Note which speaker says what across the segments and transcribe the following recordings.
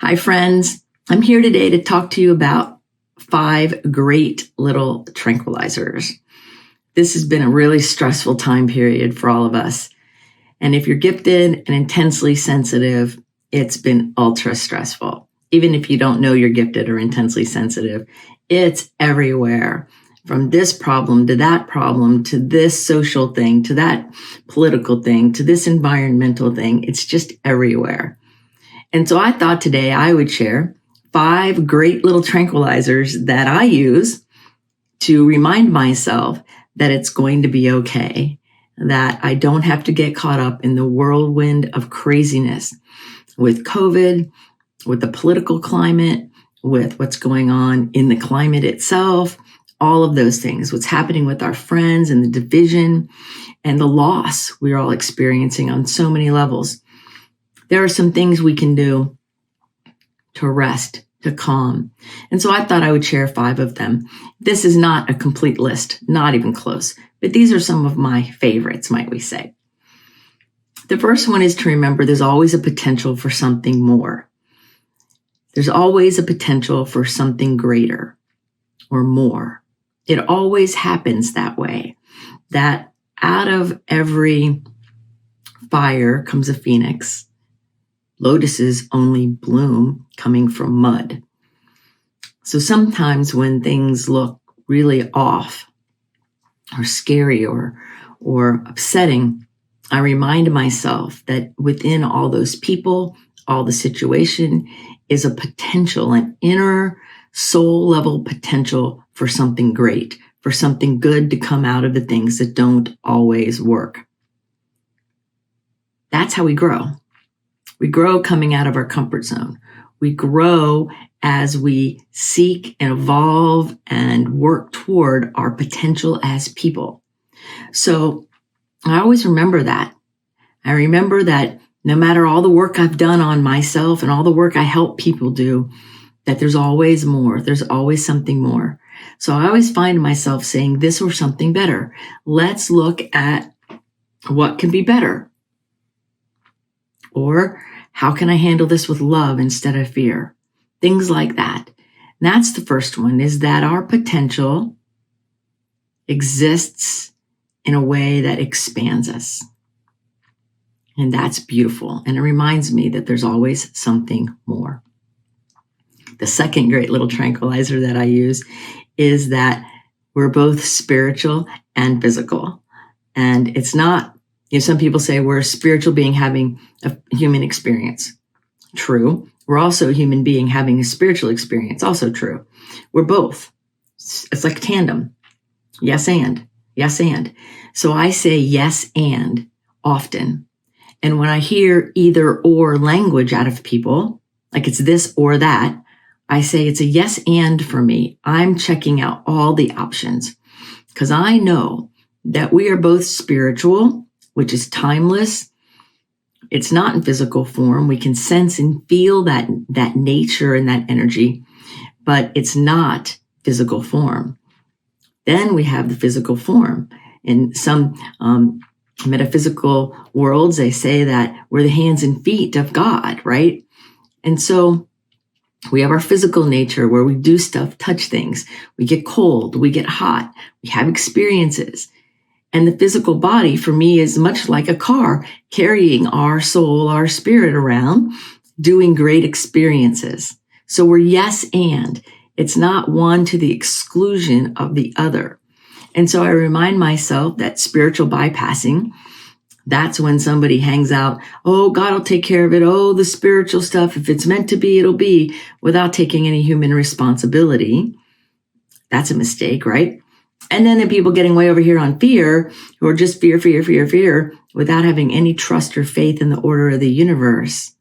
Speaker 1: Hi, friends. I'm here today to talk to you about 5 great little tranquilizers. This has been a really stressful time period for all of us. And if you're gifted and intensely sensitive, it's been ultra stressful. Even if you don't know you're gifted or intensely sensitive, it's everywhere. From this problem to that problem, to this social thing, to that political thing, to this environmental thing, it's just everywhere. And so I thought today I would share 5 great little tranquilizers that I use to remind myself that it's going to be okay, that I don't have to get caught up in the whirlwind of craziness with COVID, with the political climate, with what's going on in the climate itself, all of those things, what's happening with our friends and the division and the loss we're all experiencing on so many levels. There are some things we can do to rest, to calm. And so I thought I would share 5 of them. This is not a complete list, not even close, but these are some of my favorites, might we say. The first one is to remember there's always a potential for something more. There's always a potential for something greater or more. It always happens that way, that out of every fire comes a phoenix. Lotuses only bloom coming from mud. So sometimes when things look really off or scary or upsetting, I remind myself that within all those people, all the situation is a potential, an inner soul level potential for something great, for something good to come out of the things that don't always work. That's how we grow. We grow coming out of our comfort zone. We grow as we seek and evolve and work toward our potential as people. So I always remember that. I remember that no matter all the work I've done on myself and all the work I help people do, that there's always more. There's always something more. So I always find myself saying this or something better. Let's look at what can be better. Or how can I handle this with love instead of fear? Things like that. And that's the first one, is that our potential exists in a way that expands us. And that's beautiful. And it reminds me that there's always something more. The second great little tranquilizer that I use is that we're both spiritual and physical. And it's not, some people say we're a spiritual being having a human experience. True. We're also a human being having a spiritual experience. Also true. We're both. It's like tandem. Yes and. Yes and. So I say yes and often. And when I hear either or language out of people, like it's this or that, I say it's a yes and for me. I'm checking out all the options because I know that we are both spiritual, which is timeless. It's not in physical form. We can sense and feel that nature and that energy, but it's not physical form. Then we have the physical form. In some metaphysical worlds, they say that we're the hands and feet of God, right? And so we have our physical nature where we do stuff, touch things. We get cold, we get hot, we have experiences. And the physical body for me is much like a car carrying our soul, our spirit around, doing great experiences. So we're yes and. It's not one to the exclusion of the other. And so I remind myself that spiritual bypassing, that's when somebody hangs out, oh, God will take care of it. Oh, the spiritual stuff, if it's meant to be, it'll be, without taking any human responsibility. That's a mistake, right? And then the people getting way over here on fear, who are just fear, without having any trust or faith in the order of the universe,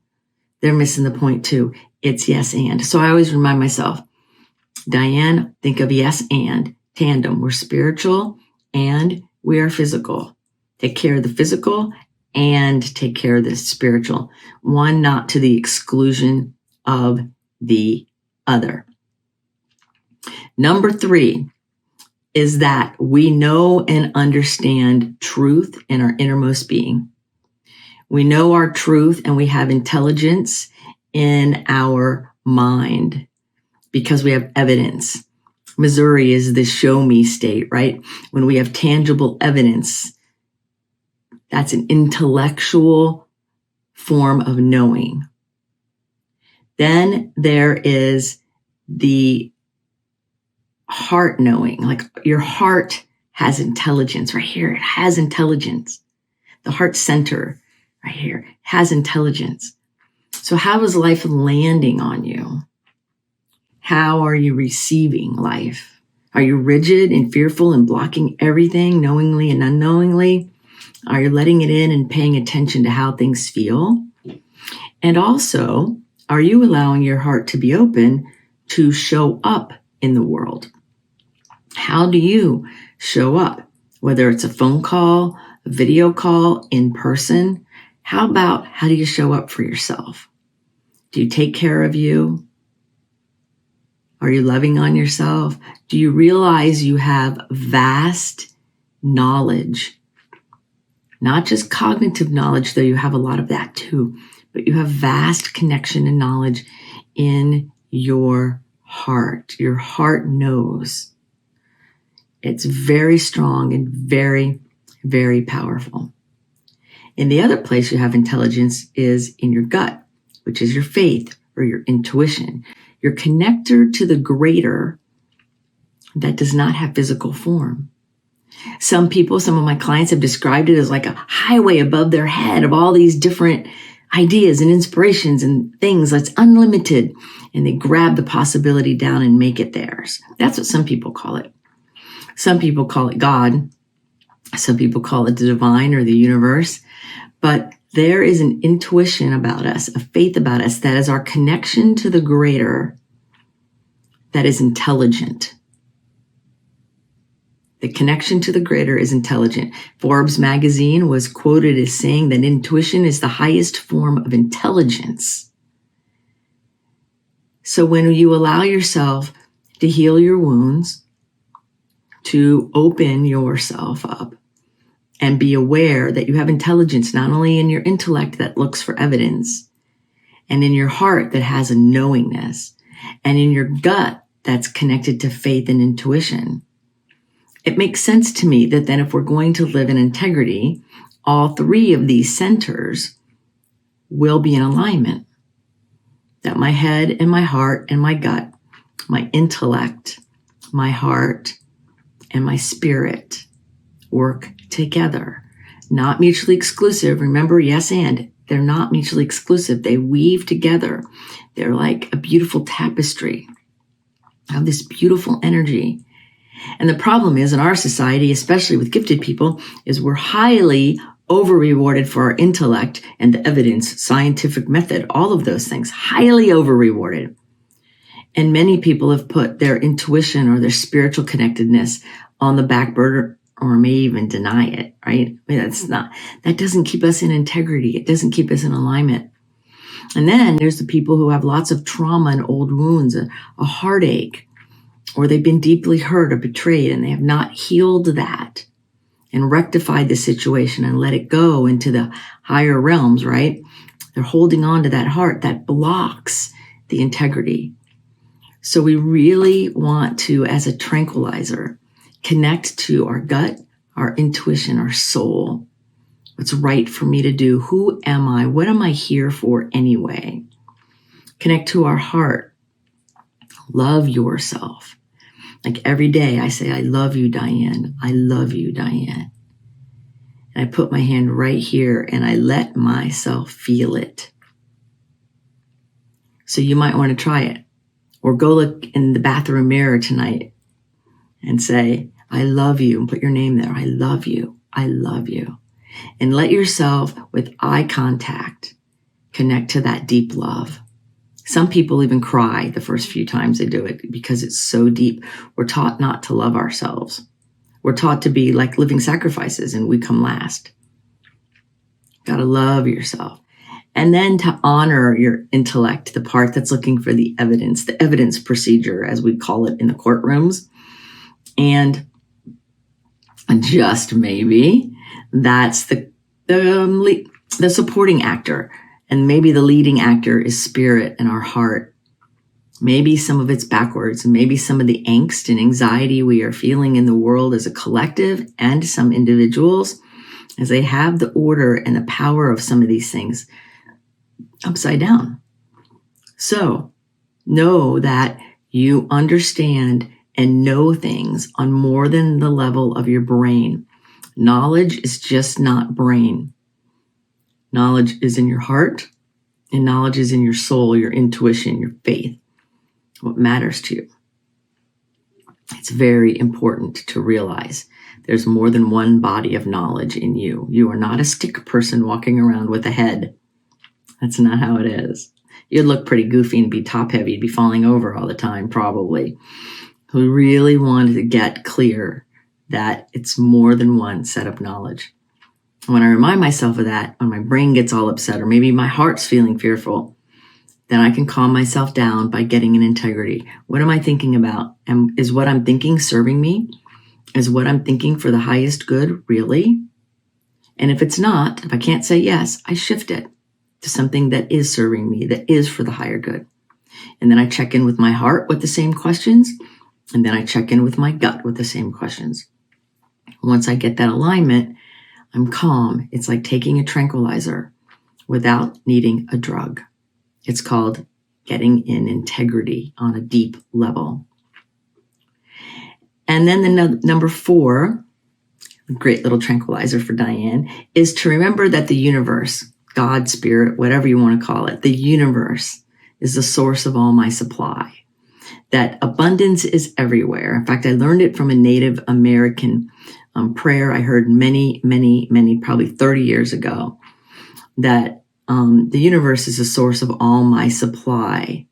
Speaker 1: they're missing the point too. It's yes and. So I always remind myself, Diane, think of yes and. Tandem. We're spiritual and we are physical. Take care of the physical and take care of the spiritual. One not to the exclusion of the other. Number 3 is that we know and understand truth in our innermost being. We know our truth and we have intelligence in our mind because we have evidence. Missouri is the show me state, right? When we have tangible evidence, that's an intellectual form of knowing. Then there is the heart knowing, like your heart has intelligence right here. It has intelligence. The heart center right here has intelligence. So how is life landing on you? How are you receiving life? Are you rigid and fearful and blocking everything knowingly and unknowingly? Are you letting it in and paying attention to how things feel? And also, are you allowing your heart to be open to show up in the world? How do you show up? Whether it's a phone call, a video call, in person, how do you show up for yourself? Do you take care of you? Are you loving on yourself? Do you realize you have vast knowledge? Not just cognitive knowledge, though you have a lot of that too, but you have vast connection and knowledge in your heart. Your heart knows. It's very strong and very, very powerful. And the other place you have intelligence is in your gut, which is your faith or your intuition. Your connector to the greater that does not have physical form. Some of my clients have described it as like a highway above their head of all these different ideas and inspirations and things that's unlimited. And they grab the possibility down and make it theirs. That's what some people call it. Some people call it God. Some people call it the divine or the universe. But there is an intuition about us, a faith about us that is our connection to the greater that is intelligent. The connection to the greater is intelligent. Forbes magazine was quoted as saying that intuition is the highest form of intelligence. So when you allow yourself to heal your wounds, to open yourself up and be aware that you have intelligence, not only in your intellect that looks for evidence, and in your heart that has a knowingness, and in your gut that's connected to faith and intuition. It makes sense to me that then if we're going to live in integrity, all three of these centers will be in alignment. That my head and my heart and my gut, my intellect, my heart, and my spirit work together. Not mutually exclusive. Remember, yes, and they're not mutually exclusive. They weave together. They're like a beautiful tapestry of this beautiful energy. And the problem is in our society, especially with gifted people, is we're highly over-rewarded for our intellect and the evidence, scientific method, all of those things, highly over-rewarded. And many people have put their intuition or their spiritual connectedness on the back burner or may even deny it, right? I mean, that doesn't keep us in integrity. It doesn't keep us in alignment. And then there's the people who have lots of trauma and old wounds, a heartache, or they've been deeply hurt or betrayed and they have not healed that and rectified the situation and let it go into the higher realms, right? They're holding on to that heart that blocks the integrity. So we really want to, as a tranquilizer, connect to our gut, our intuition, our soul. What's right for me to do? Who am I? What am I here for anyway? Connect to our heart. Love yourself. Like every day I say, I love you, Diane. I love you, Diane. And I put my hand right here and I let myself feel it. So you might want to try it. Or go look in the bathroom mirror tonight and say, I love you, and put your name there. I love you. I love you. And let yourself, with eye contact, connect to that deep love. Some people even cry the first few times they do it because it's so deep. We're taught not to love ourselves. We're taught to be like living sacrifices and we come last. Gotta love yourself. And then to honor your intellect, the part that's looking for the evidence procedure, as we call it in the courtrooms. And just maybe that's the supporting actor. And maybe the leading actor is spirit and our heart. Maybe some of it's backwards, and maybe some of the angst and anxiety we are feeling in the world as a collective and some individuals, as they have the order and the power of some of these things upside down. So know that you understand and know things on more than the level of your brain. Knowledge is just not brain. Knowledge is in your heart, and knowledge is in your soul, your intuition, your faith, what matters to you. It's very important to realize there's more than one body of knowledge in you. You are not a stick person walking around with a head. That's not how it is. You'd look pretty goofy and be top heavy, you'd be falling over all the time, probably. We really wanted to get clear that it's more than one set of knowledge. When I remind myself of that, when my brain gets all upset, or maybe my heart's feeling fearful, then I can calm myself down by getting in integrity. What am I thinking about? And is what I'm thinking serving me? Is what I'm thinking for the highest good, really? And if it's not, if I can't say yes, I shift it to something that is serving me, that is for the higher good. And then I check in with my heart with the same questions. And then I check in with my gut with the same questions. Once I get that alignment, I'm calm. It's like taking a tranquilizer without needing a drug. It's called getting in integrity on a deep level. And then the number 4, great little tranquilizer for Diane, is to remember that the universe, God, spirit, whatever you want to call it, the universe is the source of all my supply. That abundance is everywhere. In fact, I learned it from a Native American prayer I heard many, probably 30 years ago, that the universe is the source of all my supply.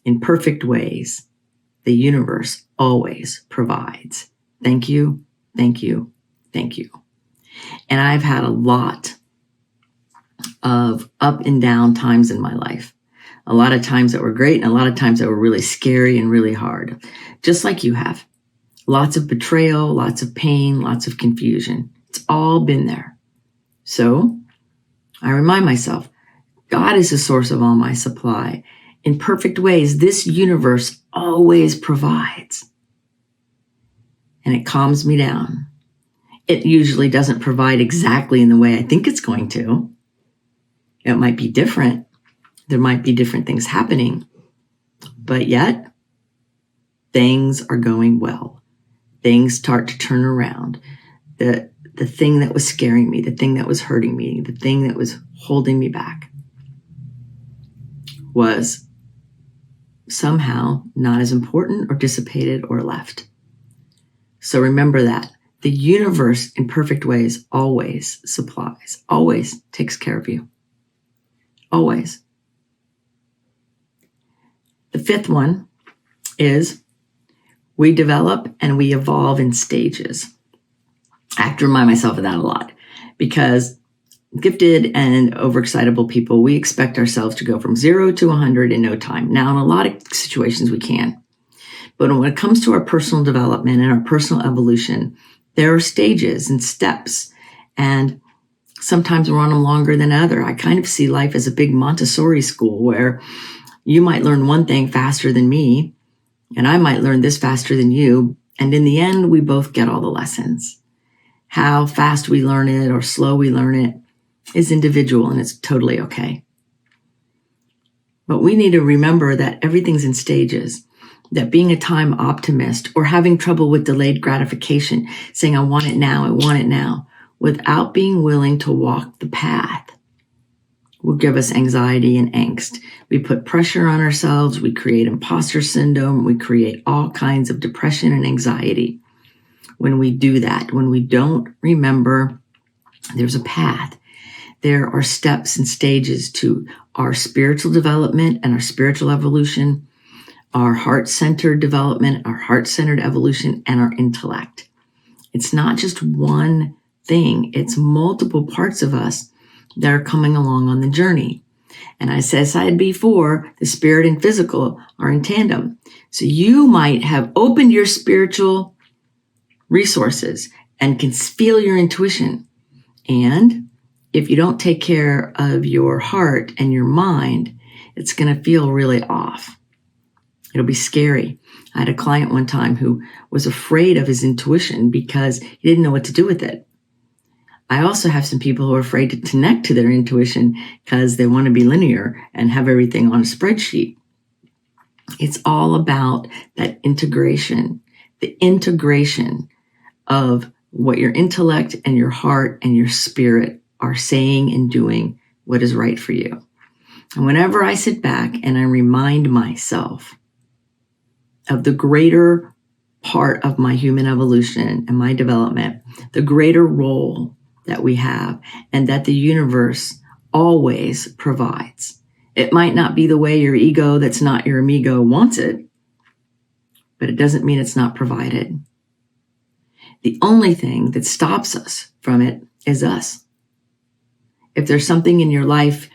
Speaker 1: In perfect ways, the universe always provides. Thank you, thank you, thank you. And I've had a lot of up and down times in my life. A lot of times that were great, and a lot of times that were really scary and really hard, just like you have. Lots of betrayal, lots of pain, lots of confusion. It's all been there. So I remind myself, God is the source of all my supply. In perfect ways, this universe always provides. And it calms me down. It usually doesn't provide exactly in the way I think it's going to. It might be different. There might be different things happening. But yet, things are going well. Things start to turn around. The thing that was scaring me, the thing that was hurting me, the thing that was holding me back was somehow not as important or dissipated or left. So remember that. The universe in perfect ways always supplies, always takes care of you. Always. The 5th one is we develop and we evolve in stages. I have to remind myself of that a lot because gifted and overexcitable people, we expect ourselves to go from 0 to 100 in no time. Now, in a lot of situations, we can. But when it comes to our personal development and our personal evolution, there are stages and steps, and sometimes we're on them longer than other. I kind of see life as a big Montessori school where you might learn one thing faster than me, and I might learn this faster than you. And in the end, we both get all the lessons. How fast we learn it or slow we learn it is individual, and it's totally okay. But we need to remember that everything's in stages, that being a time optimist or having trouble with delayed gratification, saying, I want it now, without being willing to walk the path, will give us anxiety and angst. We put pressure on ourselves. We create imposter syndrome. We create all kinds of depression and anxiety when we do that, when we don't remember there's a path. There are steps and stages to our spiritual development and our spiritual evolution, our heart-centered development, our heart-centered evolution, and our intellect. It's not just one thing. It's multiple parts of us that are coming along on the journey. And as I said before, the spirit and physical are in tandem. So you might have opened your spiritual resources and can feel your intuition. And if you don't take care of your heart and your mind, it's going to feel really off. It'll be scary. I had a client one time who was afraid of his intuition because he didn't know what to do with it. I also have some people who are afraid to connect to their intuition because they want to be linear and have everything on a spreadsheet. It's all about that integration, the integration of what your intellect and your heart and your spirit are saying and doing what is right for you. And whenever I sit back and I remind myself of the greater part of my human evolution and my development, the greater role that we have, and that the universe always provides. It might not be the way your ego that's not your amigo wants it, but it doesn't mean it's not provided. The only thing that stops us from it is us. If there's something in your life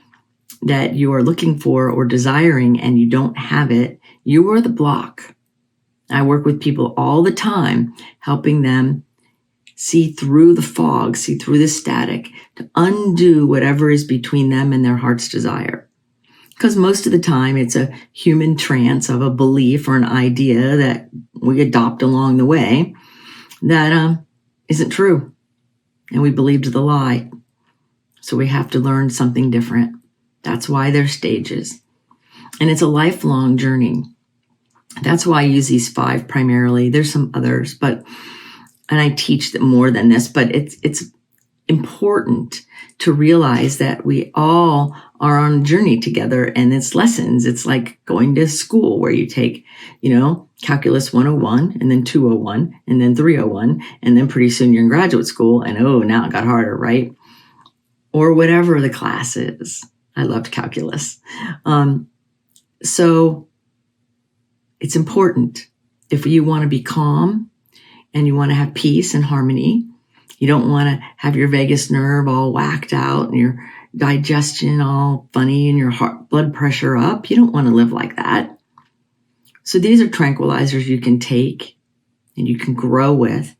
Speaker 1: that you are looking for or desiring and you don't have it, you are the block. I work with people all the time, helping them see through the fog, see through the static, to undo whatever is between them and their heart's desire. Because most of the time it's a human trance of a belief or an idea that we adopt along the way that isn't true. And we believed the lie. So we have to learn something different. That's why there's stages. And it's a lifelong journey. That's why I use these 5 primarily. There's some others, and I teach them more than this, but it's important to realize that we all are on a journey together, and it's lessons. It's like going to school where you take, calculus 101 and then 201 and then 301, and then pretty soon you're in graduate school and now it got harder, right? Or whatever the class is. I loved calculus. So it's important if you want to be calm and you want to have peace and harmony. You don't want to have your vagus nerve all whacked out and your digestion all funny and your heart blood pressure up. You don't want to live like that. So these are tranquilizers you can take and you can grow with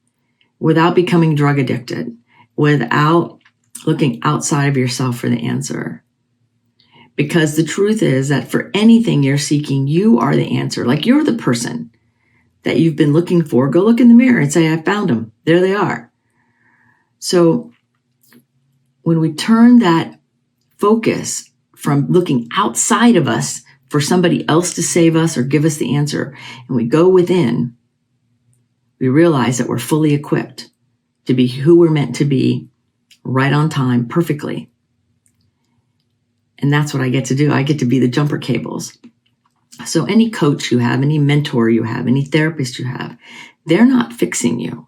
Speaker 1: without becoming drug addicted, without looking outside of yourself for the answer. Because the truth is that for anything you're seeking, you are the answer. Like you're the person that you've been looking for. Go look in the mirror and say, I found them. There they are. So when we turn that focus from looking outside of us for somebody else to save us or give us the answer, and we go within, we realize that we're fully equipped to be who we're meant to be, right on time, perfectly. And that's what I get to do. I get to be the jumper cables. So any coach you have, any mentor you have, any therapist you have, they're not fixing you.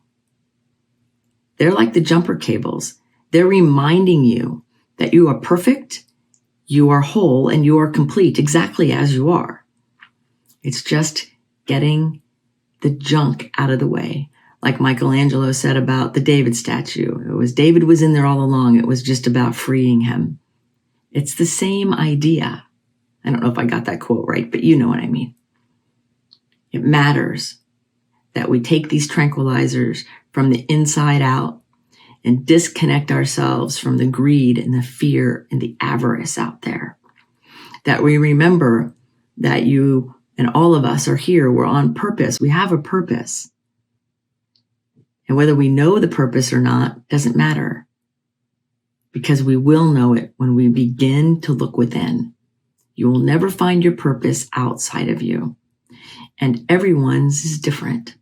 Speaker 1: They're like the jumper cables. They're reminding you that you are perfect, you are whole, and you are complete exactly as you are. It's just getting the junk out of the way. Like Michelangelo said about the David statue. David was in there all along. It was just about freeing him. It's the same idea. I don't know if I got that quote right, but you know what I mean. It matters that we take these tranquilizers from the inside out and disconnect ourselves from the greed and the fear and the avarice out there. That we remember that you and all of us are here. We're on purpose. We have a purpose. And whether we know the purpose or not doesn't matter, because we will know it when we begin to look within. You will never find your purpose outside of you. And everyone's is different.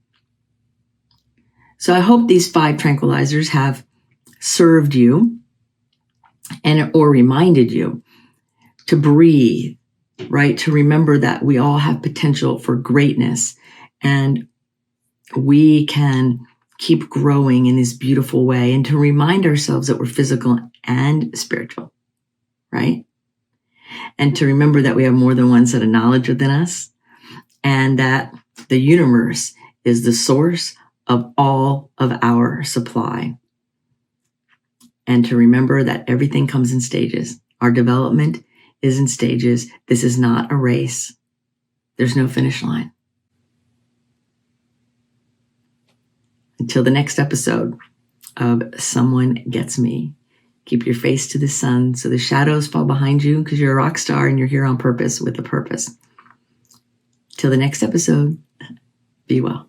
Speaker 1: So I hope these 5 tranquilizers have served you or reminded you to breathe, right? To remember that we all have potential for greatness and we can keep growing in this beautiful way, and to remind ourselves that we're physical and spiritual, right? And to remember that we have more than one set of knowledge within us, and that the universe is the source of all of our supply. And to remember that everything comes in stages. Our development is in stages. This is not a race. There's no finish line. Until the next episode of Someone Gets Me, Keep your face to the sun so the shadows fall behind you because you're a rock star and you're here on purpose with a purpose. Till the next episode, be well.